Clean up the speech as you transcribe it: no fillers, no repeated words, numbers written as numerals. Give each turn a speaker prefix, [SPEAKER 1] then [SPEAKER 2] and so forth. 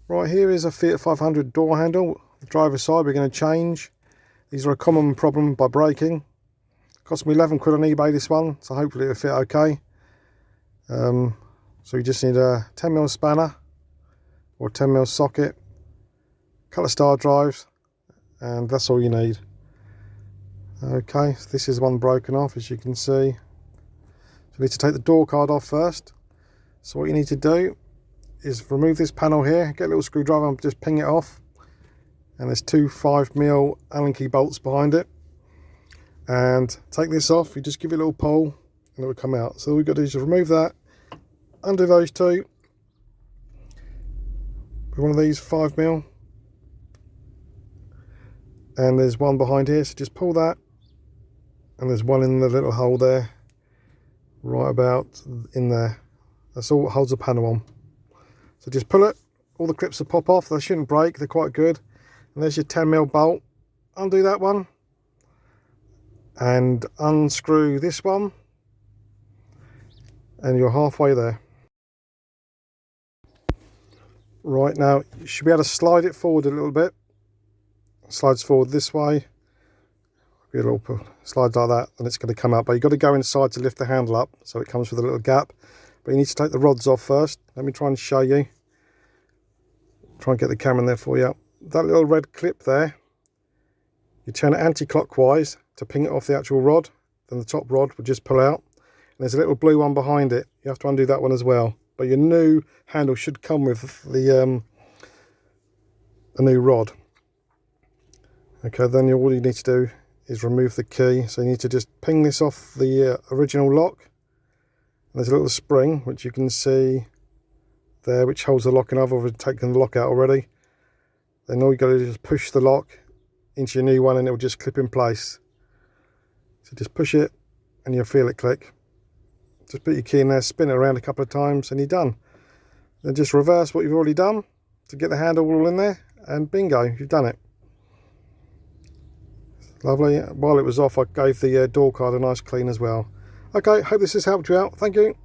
[SPEAKER 1] Right, here is a Fiat 500 door handle. The driver's side we're going to change. These are a common problem by breaking. Cost me 11 quid on eBay, this one, so hopefully it'll fit okay. So you just need a 10mm spanner or 10mm socket, a couple of star drives, and that's all you need. Okay, so this is one broken off, as you can see. So you need to take the door card off first. So what you need to do is remove this panel here, get a little screwdriver and just ping it off. And there's two 5mm Allen key bolts behind it. And take this off, you just give it a little pull and it will come out. So all we've got to do is just remove that, undo those two with one of these 5mm. And there's one behind here, so just pull that. And there's one in the little hole there, right about in there. That's all that holds the panel on. So just pull it, all the clips will pop off, they shouldn't break, they're quite good. And there's your 10mm bolt, undo that one. And unscrew this one. And you're halfway there. Right, now you should be able to slide it forward a little bit. Slides forward this way. Be a little slide like that, and it's going to come out. But you've got to go inside to lift the handle up, so it comes with a little gap. But you need to take the rods off first. Let me try and show you. Try and get the camera in there for you. That little red clip there, you turn it anti-clockwise to ping it off the actual rod. Then the top rod will just pull out. And there's a little blue one behind it. You have to undo that one as well. But your new handle should come with the new rod. Okay, then all you need to do is remove the key. So you need to just ping this off the original lock. And there's a little spring which you can see there, which holds the lock in. I've already taken the lock out already. Then all you got to do is just push the lock into your new one and it will just clip in place. So just push it and you'll feel it click. Just put your key in there, spin it around a couple of times and you're done. Then just reverse what you've already done to get the handle all in there, and bingo, you've done it. Lovely. While it was off, I gave the door card a nice clean as well. Okay, hope this has helped you out. Thank you.